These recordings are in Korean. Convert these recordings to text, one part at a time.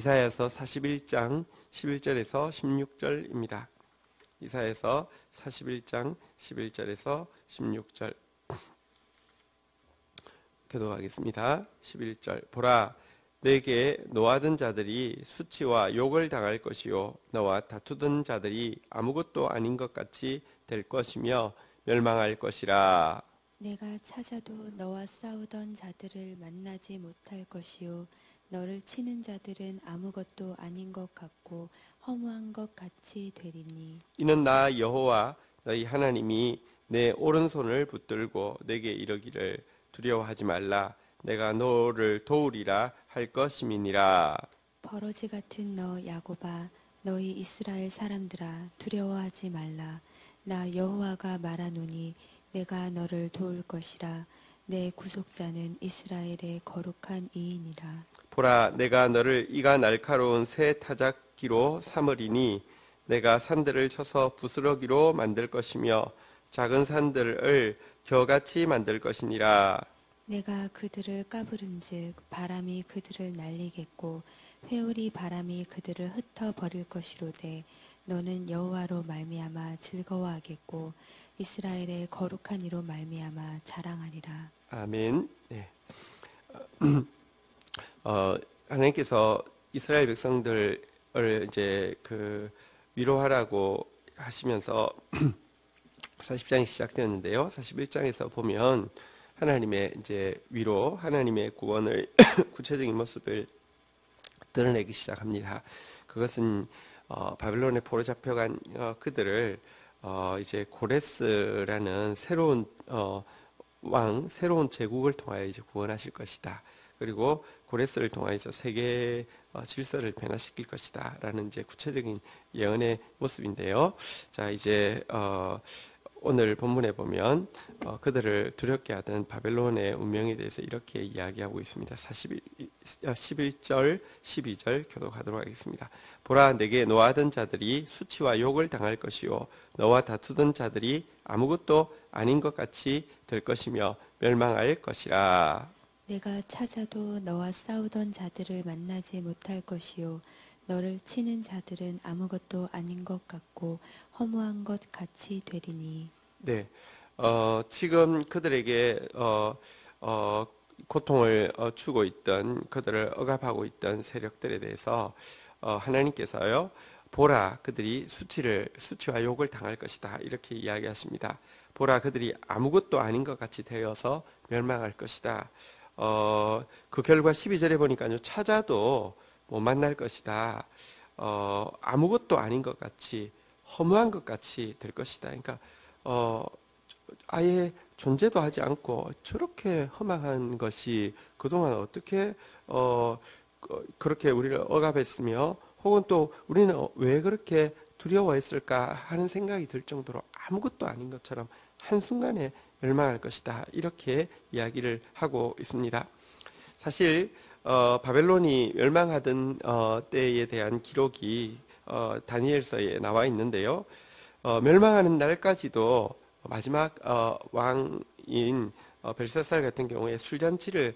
이사야서 41장 11절에서 16절입니다. 이사야서 41장 11절에서 16절 교독하겠습니다. 11절 보라, 내게 노하던 자들이 수치와 욕을 당할 것이요 너와 다투던 자들이 아무것도 아닌 것 같이 될 것이며 멸망할 것이라. 내가 찾아도 너와 싸우던 자들을 만나지 못할 것이요 너를 치는 자들은 아무것도 아닌 것 같고 허무한 것 같이 되리니. 이는 나 여호와 너희 하나님이 내 오른손을 붙들고 내게 이르기를 두려워하지 말라, 내가 너를 도우리라 할 것임이니라. 버러지 같은 너 야곱아, 너희 이스라엘 사람들아, 두려워하지 말라. 나 여호와가 말하노니 내가 너를 도울 것이라. 내 구속자는 이스라엘의 거룩한 이인이라. 보라, 내가 너를 이가 날카로운 새 타작기로 삼으리니 내가 산들을 쳐서 부스러기로 만들 것이며 작은 산들을 겨같이 만들 것이니라. 내가 그들을 까부른즉 바람이 그들을 날리겠고 회오리 바람이 그들을 흩어버릴 것이로되 너는 여호와로 말미암아 즐거워하겠고 이스라엘의 거룩한 이로 말미암아 자랑하리라. 아멘. 네. 하나님께서 이스라엘 백성들을 이제 위로하라고 하시면서 40장이 시작되었는데요. 41장에서 보면 하나님의 이제 위로, 하나님의 구원을 구체적인 모습을 드러내기 시작합니다. 그것은 바벨론에 포로 잡혀간 그들을 이제 고레스라는 새로운 새로운 제국을 통하여 이제 구원하실 것이다. 그리고 고레스를 통하여서 세계 질서를 변화시킬 것이다라는 이제 구체적인 예언의 모습인데요. 자, 이제 오늘 본문에 보면 그들을 두렵게 하던 바벨론의 운명에 대해서 이렇게 이야기하고 있습니다. 11절, 12절 교독하도록 하겠습니다. 보라, 내게 노하던 자들이 수치와 욕을 당할 것이요 너와 다투던 자들이 아무것도 아닌 것 같이 될 것이며 멸망할 것이라. 내가 찾아도 너와 싸우던 자들을 만나지 못할 것이요 너를 치는 자들은 아무것도 아닌 것 같고 허무한 것 같이 되리니. 네, 지금 그들에게 고통을 주고 있던, 그들을 억압하고 있던 세력들에 대해서 하나님께서요, 보라, 그들이 수치와 욕을 당할 것이다, 이렇게 이야기하십니다. 보라, 그들이 아무것도 아닌 것 같이 되어서 멸망할 것이다. 그 결과 12절에 보니까요, 찾아도 못 만날 것이다. 아무것도 아닌 것 같이, 허무한 것 같이 될 것이다. 그러니까 아예 존재도 하지 않고 저렇게 허망한 것이 그동안 어떻게 그렇게 우리를 억압했으며, 혹은 또 우리는 왜 그렇게 두려워했을까 하는 생각이 들 정도로 아무것도 아닌 것처럼 한순간에 멸망할 것이다, 이렇게 이야기를 하고 있습니다. 사실 바벨론이 멸망하던 때에 대한 기록이 다니엘서에 나와 있는데요. 멸망하는 날까지도 마지막 왕인 벨사살 같은 경우에 술잔치를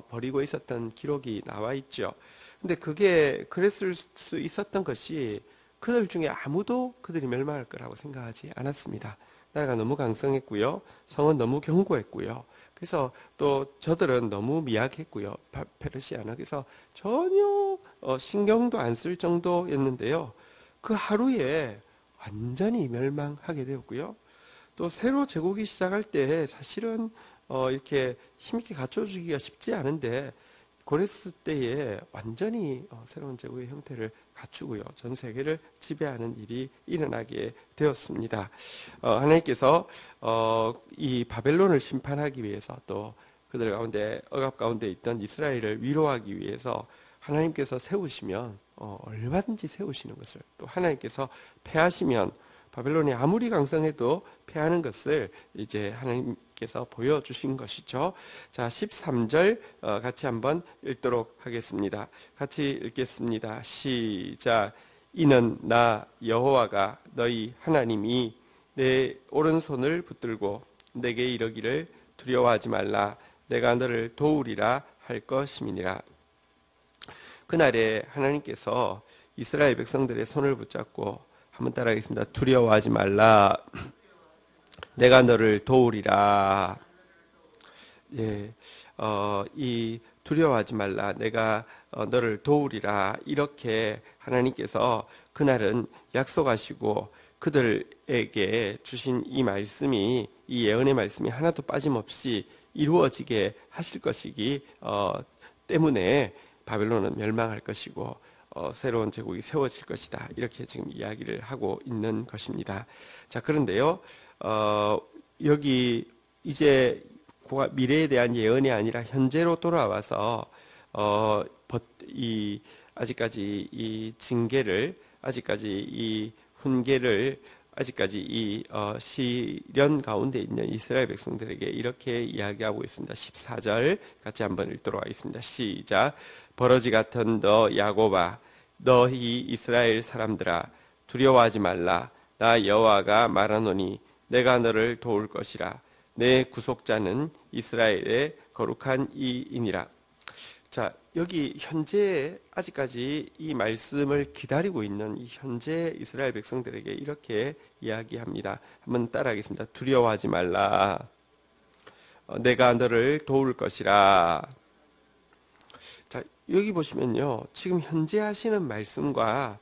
벌이고 있었던 기록이 나와 있죠. 근데 그게 그랬을 수 있었던 것이 그들 중에 아무도 그들이 멸망할 거라고 생각하지 않았습니다. 나라가 너무 강성했고요, 성은 너무 견고했고요, 그래서 또 저들은 너무 미약했고요, 페르시아는. 그래서 전혀 신경도 안 쓸 정도였는데요, 그 하루에 완전히 멸망하게 되었고요. 또 새로 제국이 시작할 때 사실은 이렇게 힘있게 갖춰주기가 쉽지 않은데 고레스 때에 완전히 새로운 제국의 형태를 갖추고요, 전 세계를 지배하는 일이 일어나게 되었습니다. 하나님께서 이 바벨론을 심판하기 위해서, 또 그들 가운데 억압 가운데 있던 이스라엘을 위로하기 위해서 하나님께서 세우시면 얼마든지 세우시는 것을, 또 하나님께서 패하시면 바벨론이 아무리 강성해도 패하는 것을 이제 하나님께서 보여주신 것이죠. 자, 13절 같이 한번 읽도록 하겠습니다. 같이 읽겠습니다. 시작. 이는 나 여호와가 너희 하나님이 내 오른손을 붙들고 내게 이르기를 두려워하지 말라, 내가 너를 도우리라 할 것임이니라. 그날에 하나님께서 이스라엘 백성들의 손을 붙잡고 한번 따라하겠습니다. 두려워하지 말라. 내가 너를 도우리라. 예, 이 두려워하지 말라. 내가 너를 도우리라. 이렇게 하나님께서 그날은 약속하시고 그들에게 주신 이 말씀이, 이 예언의 말씀이 하나도 빠짐없이 이루어지게 하실 것이기 때문에 바벨론은 멸망할 것이고 새로운 제국이 세워질 것이다. 이렇게 지금 이야기를 하고 있는 것입니다. 자, 그런데요, 여기 이제 미래에 대한 예언이 아니라 현재로 돌아와서 아직까지 이 징계를, 아직까지 이 훈계를, 아직까지 이 시련 가운데 있는 이스라엘 백성들에게 이렇게 이야기하고 있습니다. 14절 같이 한번 읽도록 하겠습니다. 시작. 버러지 같은 너 야곱아, 너희 이스라엘 사람들아, 두려워하지 말라. 나 여호와가 말하노니 내가 너를 도울 것이라. 내 구속자는 이스라엘의 거룩한 이이니라. 자, 여기 현재 아직까지 이 말씀을 기다리고 있는 이 현재 이스라엘 백성들에게 이렇게 이야기합니다. 한번 따라하겠습니다. 두려워하지 말라. 내가 너를 도울 것이라. 자, 여기 보시면요, 지금 현재 하시는 말씀과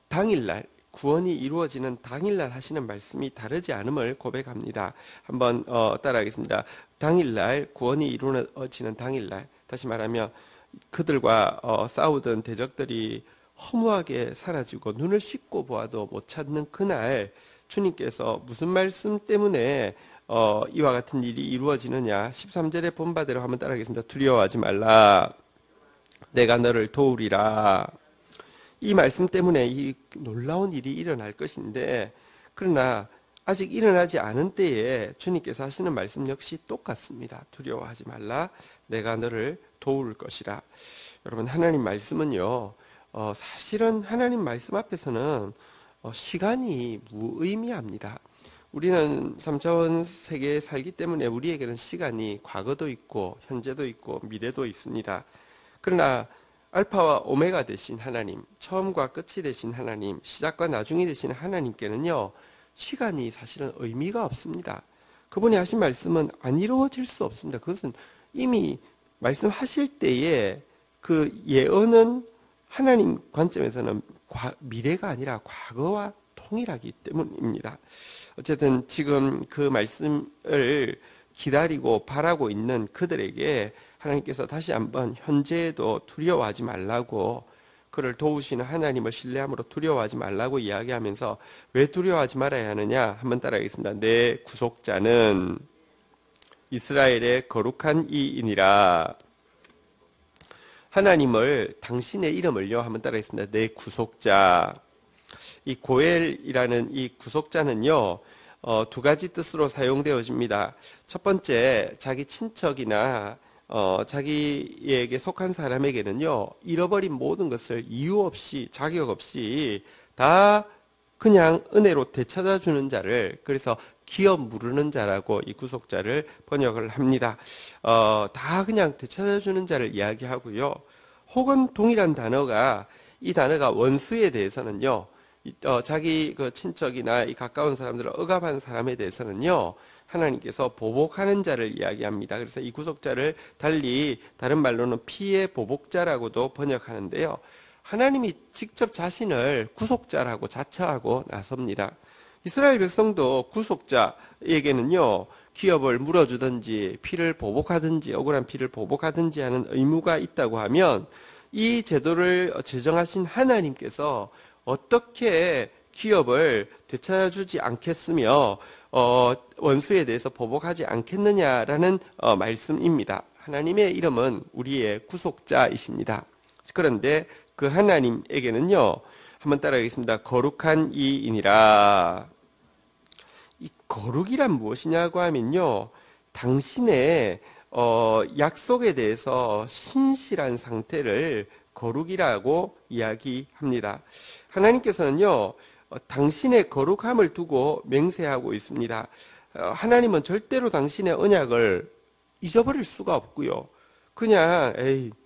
당일날 구원이 이루어지는 당일날 하시는 말씀이 다르지 않음을 고백합니다. 한번 따라하겠습니다. 당일날, 구원이 이루어지는 당일날, 다시 말하면 그들과 싸우던 대적들이 허무하게 사라지고 눈을 씻고 보아도 못 찾는 그날, 주님께서 무슨 말씀 때문에 이와 같은 일이 이루어지느냐. 13절의 본바대로 한번 따라하겠습니다. 두려워하지 말라. 내가 너를 도우리라. 이 말씀 때문에 이 놀라운 일이 일어날 것인데, 그러나 아직 일어나지 않은 때에 주님께서 하시는 말씀 역시 똑같습니다. 두려워하지 말라. 내가 너를 도울 것이라. 여러분, 하나님 말씀은요, 사실은 하나님 말씀 앞에서는 시간이 무의미합니다. 우리는 3차원 세계에 살기 때문에 우리에게는 시간이 과거도 있고 현재도 있고 미래도 있습니다. 그러나 알파와 오메가 되신 하나님, 처음과 끝이 되신 하나님, 시작과 나중이 되신 하나님께는요, 시간이 사실은 의미가 없습니다. 그분이 하신 말씀은 안 이루어질 수 없습니다. 그것은 이미 말씀하실 때에 그 예언은 하나님 관점에서는 미래가 아니라 과거와 동일하기 때문입니다. 어쨌든 지금 그 말씀을 기다리고 바라고 있는 그들에게 하나님께서 다시 한번 현재에도 두려워하지 말라고, 그를 도우시는 하나님을 신뢰함으로 두려워하지 말라고 이야기하면서 왜 두려워하지 말아야 하느냐? 한번 따라하겠습니다. 내 구속자는 이스라엘의 거룩한 이이니라. 하나님을, 당신의 이름을요, 한번 따라하겠습니다. 내 구속자. 이 고엘이라는 이 구속자는요, 두 가지 뜻으로 사용되어집니다. 첫 번째, 자기 친척이나 자기에게 속한 사람에게는요, 잃어버린 모든 것을 이유 없이, 자격 없이 다 그냥 은혜로 되찾아주는 자를, 그래서 기업 무르는 자라고 이 구속자를 번역을 합니다. 다 그냥 되찾아주는 자를 이야기하고요. 혹은 동일한 단어가, 이 단어가 원수에 대해서는요, 자기 그 친척이나 이 가까운 사람들을 억압한 사람에 대해서는요, 하나님께서 보복하는 자를 이야기합니다. 그래서 이 구속자를 달리 다른 말로는 피의 보복자라고도 번역하는데요. 하나님이 직접 자신을 구속자라고 자처하고 나섭니다. 이스라엘 백성도 구속자에게는요, 기업을 물어주든지 피를 보복하든지 억울한 피를 보복하든지 하는 의무가 있다고 하면, 이 제도를 제정하신 하나님께서 어떻게 기업을 되찾아주지 않겠으며 원수에 대해서 보복하지 않겠느냐라는 말씀입니다. 하나님의 이름은 우리의 구속자이십니다. 그런데 그 하나님에게는요, 한번 따라하겠습니다. 거룩한 이이니라. 이 거룩이란 무엇이냐고 하면요, 당신의 약속에 대해서 신실한 상태를 거룩이라고 이야기합니다. 하나님께서는요, 당신의 거룩함을 두고 맹세하고 있습니다. 하나님은 절대로 당신의 언약을 잊어버릴 수가 없고요. 그냥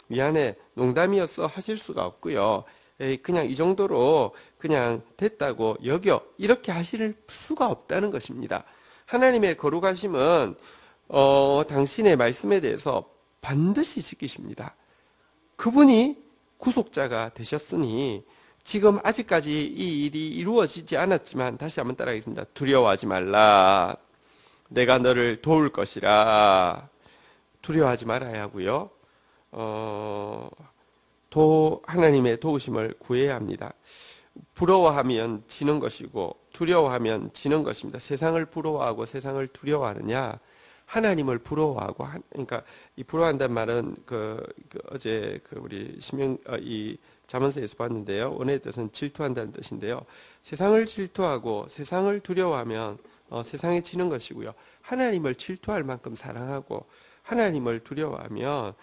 미안해, 농담이었어 하실 수가 없고요. 에이, 그냥 이 정도로 그냥 됐다고 여겨 이렇게 하실 수가 없다는 것입니다. 하나님의 거룩하심은 당신의 말씀에 대해서 반드시 지키십니다. 그분이 구속자가 되셨으니 지금 아직까지 이 일이 이루어지지 않았지만 다시 한번 따라하겠습니다. 두려워하지 말라. 내가 너를 도울 것이라. 두려워하지 말아야 하고요. 하나님의 도우심을 구해야 합니다. 부러워하면 지는 것이고 두려워하면 지는 것입니다. 세상을 부러워하고 세상을 두려워하느냐? 하나님을 부러워하고, 그러니까 이 부러워한다는 말은 어제 우리 이 잠언서에서 봤는데요. 원의 뜻은 질투한다는 뜻인데요. 세상을 질투하고 세상을 두려워하면 세상에 지는 것이고요. 하나님을 질투할 만큼 사랑하고 하나님을 두려워하면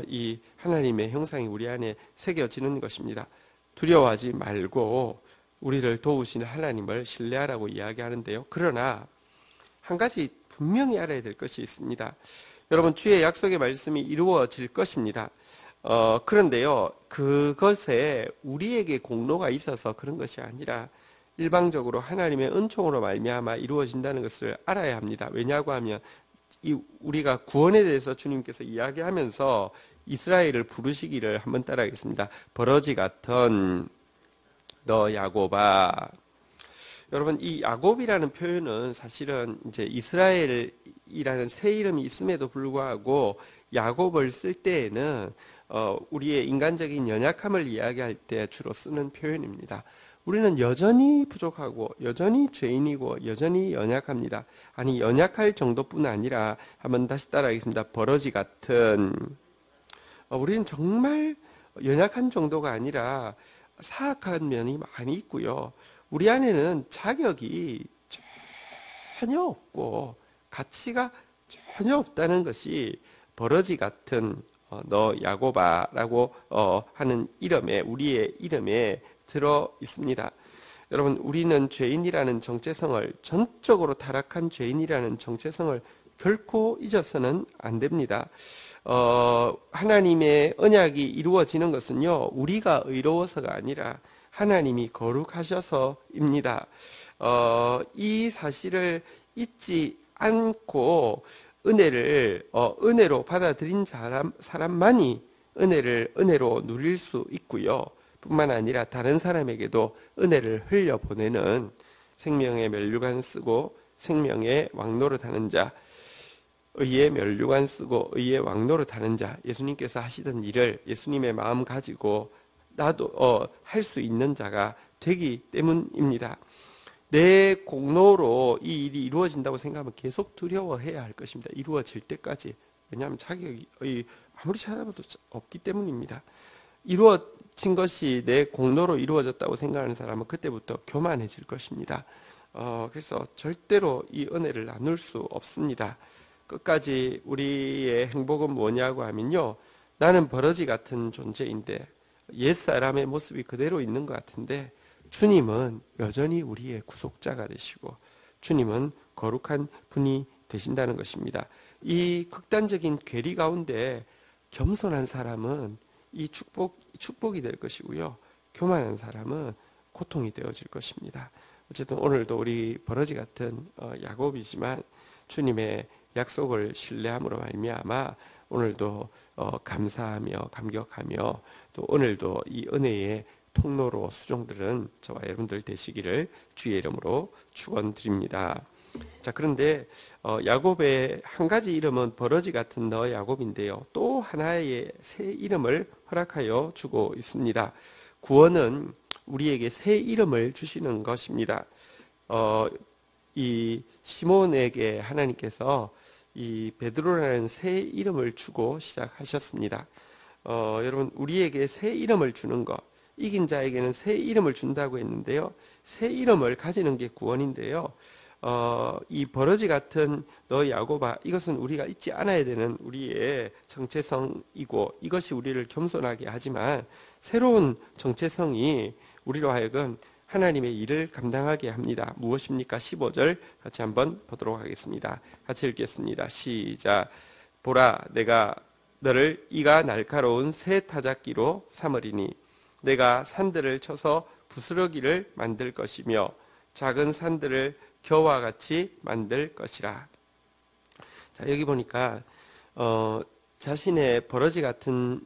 이 하나님의 형상이 우리 안에 새겨지는 것입니다. 두려워하지 말고 우리를 도우시는 하나님을 신뢰하라고 이야기하는데요. 그러나 한 가지 분명히 알아야 될 것이 있습니다. 여러분, 주의 약속의 말씀이 이루어질 것입니다. 그런데요, 그것에 우리에게 공로가 있어서 그런 것이 아니라 일방적으로 하나님의 은총으로 말미암아 이루어진다는 것을 알아야 합니다. 왜냐고 하면 우리가 구원에 대해서 주님께서 이야기하면서 이스라엘을 부르시기를 한번 따라하겠습니다. 버러지 같은 너 야곱아. 여러분, 이 야곱이라는 표현은 사실은 이제 이스라엘이라는 새 이름이 있음에도 불구하고 야곱을 쓸 때에는 우리의 인간적인 연약함을 이야기할 때 주로 쓰는 표현입니다. 우리는 여전히 부족하고 여전히 죄인이고 여전히 연약합니다. 아니, 연약할 정도뿐 아니라 한번 다시 따라하겠습니다. 버러지 같은. 우리는 정말 연약한 정도가 아니라 사악한 면이 많이 있고요. 우리 안에는 자격이 전혀 없고 가치가 전혀 없다는 것이 버러지 같은 너 야곱아라고 하는 이름에, 우리의 이름에 들어 있습니다. 여러분, 우리는 죄인이라는 정체성을, 전적으로 타락한 죄인이라는 정체성을 결코 잊어서는 안 됩니다. 하나님의 언약이 이루어지는 것은요, 우리가 의로워서가 아니라 하나님이 거룩하셔서입니다. 이 사실을 잊지 않고 은혜로 받아들인 사람만이 은혜로 누릴 수 있고요. 뿐만 아니라 다른 사람에게도 은혜를 흘려보내는 생명의 면류관 쓰고 생명의 왕노릇하는 자, 의의 면류관 쓰고 의의 왕노릇하는 자, 예수님께서 하시던 일을 예수님의 마음 가지고 나도 할 수 있는 자가 되기 때문입니다. 내 공로로 이 일이 이루어진다고 생각하면 계속 두려워해야 할 것입니다. 이루어질 때까지. 왜냐하면 자격이 아무리 찾아봐도 없기 때문입니다. 이루어진 것이 내 공로로 이루어졌다고 생각하는 사람은 그때부터 교만해질 것입니다. 그래서 절대로 이 은혜를 나눌 수 없습니다. 끝까지 우리의 행복은 뭐냐고 하면요, 나는 버러지 같은 존재인데 옛사람의 모습이 그대로 있는 것 같은데 주님은 여전히 우리의 구속자가 되시고 주님은 거룩한 분이 되신다는 것입니다. 이 극단적인 괴리 가운데 겸손한 사람은 이 축복이 될 것이고요, 교만한 사람은 고통이 되어질 것입니다. 어쨌든 오늘도 우리 버러지 같은 야곱이지만 주님의 약속을 신뢰함으로 말미암아 오늘도 감사하며 감격하며 또 오늘도 이 은혜의 통로로 수종들은 저와 여러분들 되시기를 주의 이름으로 축원드립니다. 자, 그런데 야곱의 한 가지 이름은 버러지 같은 너 야곱인데요, 또 하나의 새 이름을 허락하여 주고 있습니다. 구원은 우리에게 새 이름을 주시는 것입니다. 이 시몬에게 하나님께서 이 베드로라는 새 이름을 주고 시작하셨습니다. 여러분, 우리에게 새 이름을 주는 것, 이긴 자에게는 새 이름을 준다고 했는데요, 새 이름을 가지는 게 구원인데요, 이 버러지 같은 너 야곱아, 이것은 우리가 잊지 않아야 되는 우리의 정체성이고 이것이 우리를 겸손하게 하지만 새로운 정체성이 우리로 하여금 하나님의 일을 감당하게 합니다. 무엇입니까? 15절 같이 한번 보도록 하겠습니다. 같이 읽겠습니다. 시작. 보라, 내가 너를 이가 날카로운 새 타작기로 삼으리니 내가 산들을 쳐서 부스러기를 만들 것이며 작은 산들을 겨와 같이 만들 것이라. 자, 여기 보니까 자신의 버러지 같은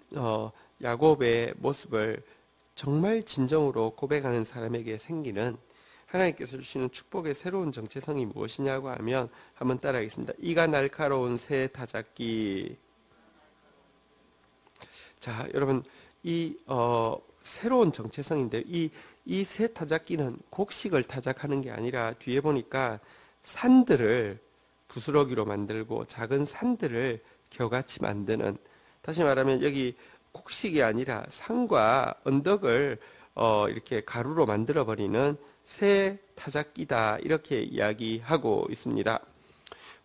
야곱의 모습을 정말 진정으로 고백하는 사람에게 생기는 하나님께서 주시는 축복의 새로운 정체성이 무엇이냐고 하면 한번 따라하겠습니다. 이가 날카로운 새 타작기. 자, 여러분, 이 새로운 정체성인데 이 새 타작기는 곡식을 타작하는 게 아니라 뒤에 보니까 산들을 부스러기로 만들고 작은 산들을 겨같이 만드는, 다시 말하면 여기 곡식이 아니라 산과 언덕을 이렇게 가루로 만들어 버리는 새 타작기다, 이렇게 이야기하고 있습니다.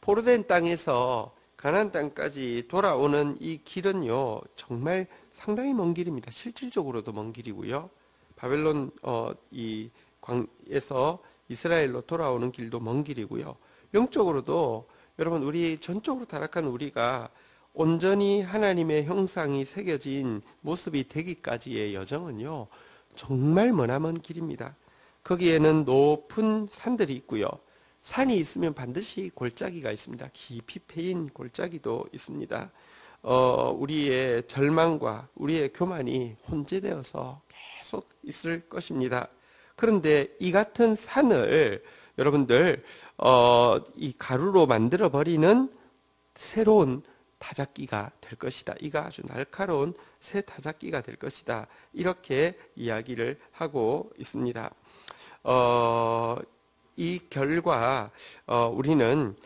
포로된 땅에서 가나안 땅까지 돌아오는 이 길은요 정말 상당히 먼 길입니다. 실질적으로도 먼 길이고요. 바벨론 이 광에서 이스라엘로 돌아오는 길도 먼 길이고요. 영적으로도 여러분, 우리 전적으로 타락한 우리가 온전히 하나님의 형상이 새겨진 모습이 되기까지의 여정은요 정말 머나먼 길입니다. 거기에는 높은 산들이 있고요. 산이 있으면 반드시 골짜기가 있습니다. 깊이 패인 골짜기도 있습니다. 우리의 절망과 우리의 교만이 혼재되어서 계속 있을 것입니다. 그런데 이 같은 산을 여러분들 이 가루로 만들어 버리는 새로운 타작기가 될 것이다. 이가 아주 날카로운 새 타작기가 될 것이다. 이렇게 이야기를 하고 있습니다. 이 결과 우리는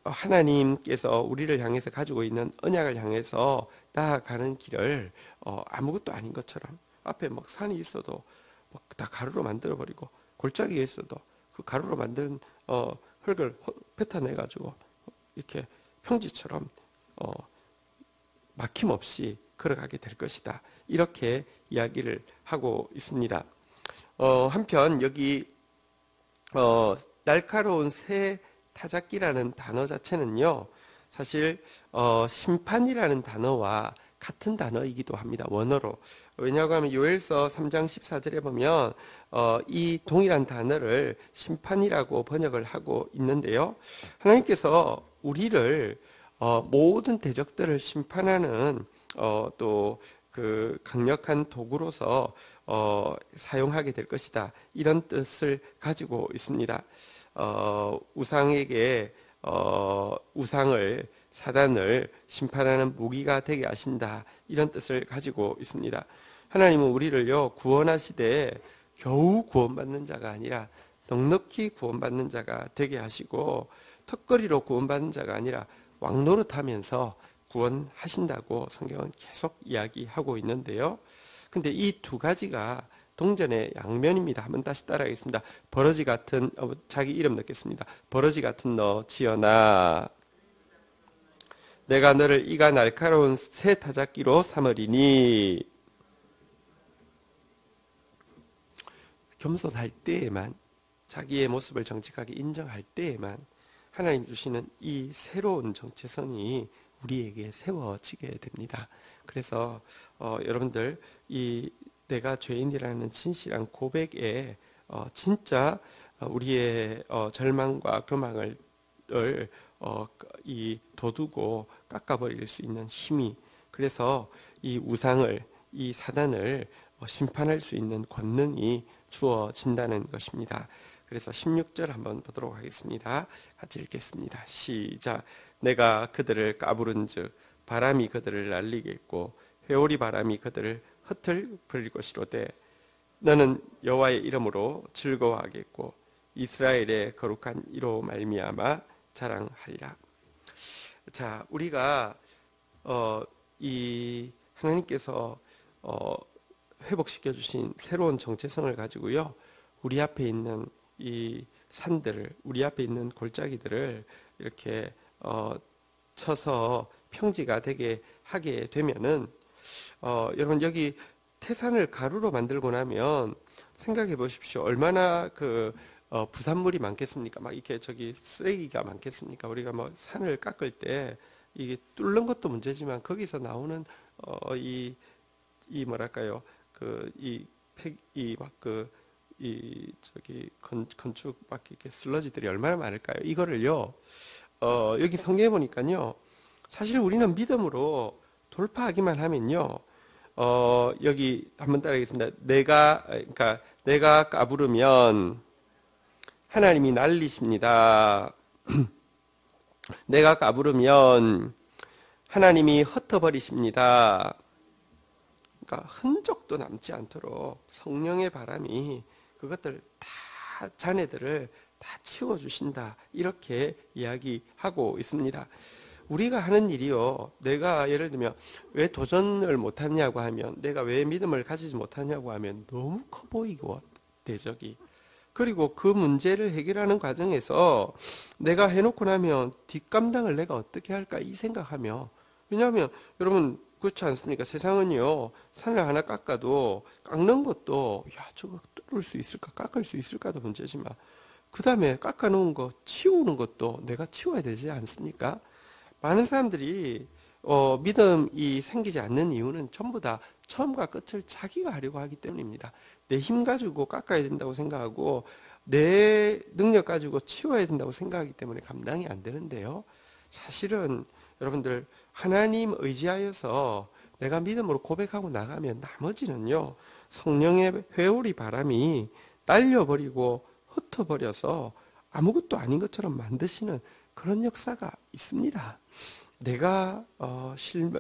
하나님께서 우리를 향해서 가지고 있는 언약을 향해서 나아가는 길을 아무것도 아닌 것처럼 앞에 막 산이 있어도 다 가루로 만들어 버리고 골짜기에 있어도 그 가루로 만든 흙을 뱉어내 가지고 이렇게 평지처럼 막힘없이 걸어가게 될 것이다. 이렇게 이야기를 하고 있습니다. 한편 여기 날카로운 새 타작기라는 단어 자체는요 사실 심판이라는 단어와 같은 단어이기도 합니다. 원어로. 왜냐하고 하면 요엘서 3장 14절에 보면 이 동일한 단어를 심판이라고 번역을 하고 있는데요. 하나님께서 우리를 모든 대적들을 심판하는 또 그 강력한 도구로서 사용하게 될 것이다. 이런 뜻을 가지고 있습니다. 우상에게 우상을 사단을 심판하는 무기가 되게 하신다. 이런 뜻을 가지고 있습니다. 하나님은 우리를요 구원하시되 겨우 구원받는 자가 아니라 넉넉히 구원받는 자가 되게 하시고 턱걸이로 구원받는 자가 아니라 왕노릇하면서 구원하신다고 성경은 계속 이야기하고 있는데요. 근데 이 두 가지가 동전의 양면입니다. 한번 다시 따라하겠습니다. 버러지 같은 자기 이름 넣겠습니다. 버러지 같은 너 지어나 내가 너를 이가 날카로운 새 타작기로 삼으리니. 겸손할 때에만, 자기의 모습을 정직하게 인정할 때에만 하나님 주시는 이 새로운 정체성이 우리에게 세워지게 됩니다. 그래서 여러분들 이 내가 죄인이라는 진실한 고백에 진짜 우리의 절망과 교망을 이 도두고 깎아버릴 수 있는 힘이, 그래서 이 우상을, 이 사단을 심판할 수 있는 권능이 주어진다는 것입니다. 그래서 16절 한번 보도록 하겠습니다. 같이 읽겠습니다. 시작. 내가 그들을 까부른즉 바람이 그들을 날리겠고 회오리 바람이 그들을 흩을 것이로되 너는 여호와의 이름으로 즐거워하겠고 이스라엘의 거룩한 이로 말미암아 자랑하리라. 자, 우리가 이 하나님께서 회복시켜 주신 새로운 정체성을 가지고요, 우리 앞에 있는 이 산들을, 우리 앞에 있는 골짜기들을 이렇게 쳐서 평지가 되게 하게 되면은 여러분 여기 태산을 가루로 만들고 나면 생각해 보십시오. 얼마나 그 부산물이 많겠습니까? 막 이렇게 저기 쓰레기가 많겠습니까? 우리가 뭐 산을 깎을 때 이게 뚫는 것도 문제지만 거기서 나오는 이 뭐랄까요, 건축 막 이렇게 슬러지들이 얼마나 많을까요? 이거를요, 여기 성경에 보니까요, 사실 우리는 믿음으로 돌파하기만 하면요, 여기 한번 따라하겠습니다. 내가 까부르면 하나님이 날리십니다. 내가 까부르면 하나님이 흩어버리십니다. 그러니까 흔적도 남지 않도록 성령의 바람이 그것들 다, 자네들을 다 치워주신다. 이렇게 이야기하고 있습니다. 우리가 하는 일이요, 내가 예를 들면 왜 도전을 못하냐고 하면, 내가 왜 믿음을 가지지 못하냐고 하면 너무 커 보이고 대적이, 그리고 그 문제를 해결하는 과정에서 내가 해놓고 나면 뒷감당을 내가 어떻게 할까 이 생각하며, 왜냐하면 여러분 그렇지 않습니까? 세상은요, 산을 하나 깎아도 깎는 것도 저거 뚫을 수 있을까, 깎을 수 있을까도 문제지만, 그 다음에 깎아놓은 거 치우는 것도 내가 치워야 되지 않습니까? 많은 사람들이 믿음이 생기지 않는 이유는 전부 다 처음과 끝을 자기가 하려고 하기 때문입니다. 내 힘 가지고 깎아야 된다고 생각하고 내 능력 가지고 치워야 된다고 생각하기 때문에 감당이 안 되는데요. 사실은 여러분들, 하나님 의지하여서 내가 믿음으로 고백하고 나가면 나머지는요, 성령의 회오리 바람이 날려버리고 흩어버려서 아무것도 아닌 것처럼 만드시는 그런 역사가 있습니다. 내가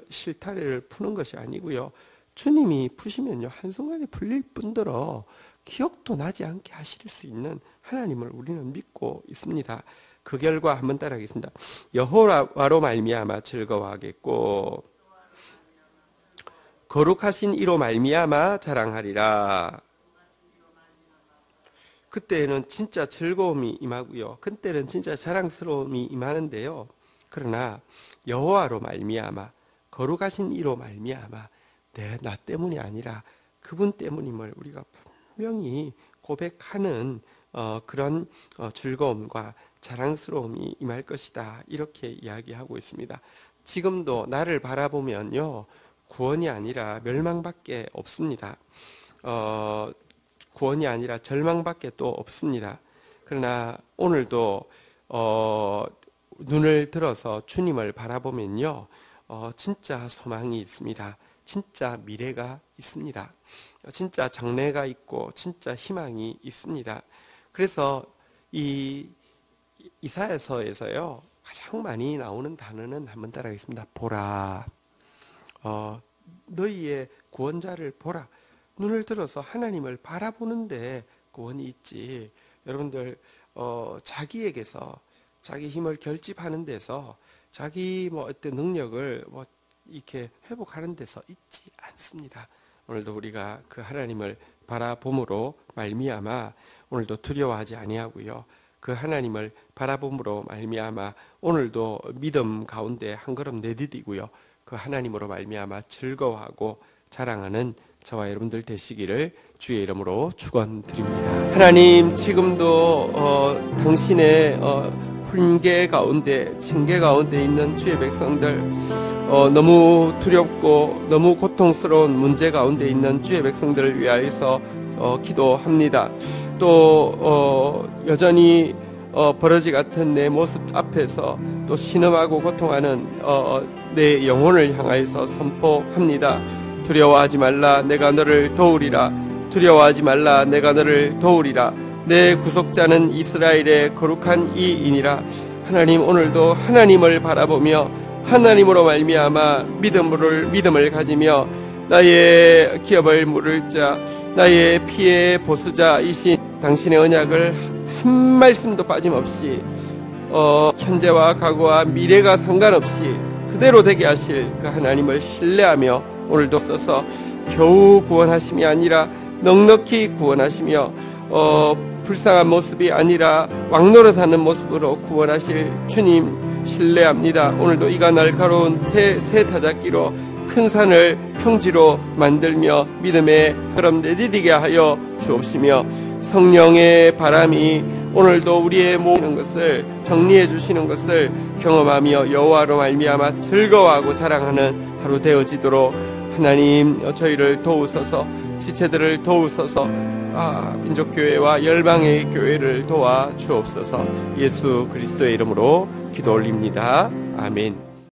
실타래를 푸는 것이 아니고요, 주님이 푸시면요, 한순간에 풀릴 뿐더러 기억도 나지 않게 하실 수 있는 하나님을 우리는 믿고 있습니다. 그 결과 한번 따라하겠습니다. 여호와로 말미암아 즐거워하겠고 거룩하신 이로 말미암아 자랑하리라. 그때는 진짜 즐거움이 임하고요, 그때는 진짜 자랑스러움이 임하는데요, 그러나 여호와로 말미암아, 거룩하신 이로 말미암아, 나 때문이 아니라 그분 때문임을 우리가 분명히 고백하는 그런 즐거움과 자랑스러움이 임할 것이다. 이렇게 이야기하고 있습니다. 지금도 나를 바라보면요, 구원이 아니라 멸망밖에 없습니다. 구원이 아니라 절망밖에 또 없습니다. 그러나 오늘도 눈을 들어서 주님을 바라보면요, 진짜 소망이 있습니다. 진짜 미래가 있습니다. 진짜 장래가 있고 진짜 희망이 있습니다. 그래서 이 이사야서에서요, 가장 많이 나오는 단어는 한번 따라하겠습니다. 보라. 너희의 구원자를 보라. 눈을 들어서 하나님을 바라보는데 구원이 있지. 여러분들 자기에게서 자기 힘을 결집하는 데서 자기 어떤 능력을 이렇게 회복하는 데서 있지 않습니다. 오늘도 우리가 그 하나님을 바라봄으로 말미암아 오늘도 두려워하지 아니하고요, 그 하나님을 바라봄으로 말미암아 오늘도 믿음 가운데 한 걸음 내디디고요, 그 하나님으로 말미암아 즐거워하고 자랑하는 저와 여러분들 되시기를 주의 이름으로 축원드립니다. 하나님, 지금도 당신의 훈계 가운데, 징계 가운데 있는 주의 백성들, 너무 두렵고 너무 고통스러운 문제 가운데 있는 주의 백성들을 위하여서 기도합니다. 또 여전히 버러지 같은 내 모습 앞에서 또 신음하고 고통하는 내 영혼을 향하여서 선포합니다. 두려워하지 말라, 내가 너를 도우리라. 두려워하지 말라, 내가 너를 도우리라. 내 구속자는 이스라엘의 거룩한 이인이라. 하나님, 오늘도 하나님을 바라보며 하나님으로 말미암아 믿음을 가지며 나의 기업을 물을 자, 나의 피의 보수자이신 당신의 언약을 한 말씀도 빠짐없이 현재와 과거와 미래가 상관없이 그대로 되게 하실 그 하나님을 신뢰하며 오늘도 써서 겨우 구원하심이 아니라 넉넉히 구원하시며 불쌍한 모습이 아니라 왕노릇하는 모습으로 구원하실 주님 신뢰합니다. 오늘도 이가 날카로운 새 타작기로 큰 산을 평지로 만들며 믿음의 흐름 내디디게 하여 주옵시며 성령의 바람이 오늘도 우리의 모이는 것을 정리해 주시는 것을 경험하며 여호와로 말미암아 즐거워하고 자랑하는 하루 되어지도록 하나님 저희를 도우소서. 지체들을 도우소서. 민족교회와 열방의 교회를 도와 주옵소서. 예수 그리스도의 이름으로 기도 올립니다. 아멘.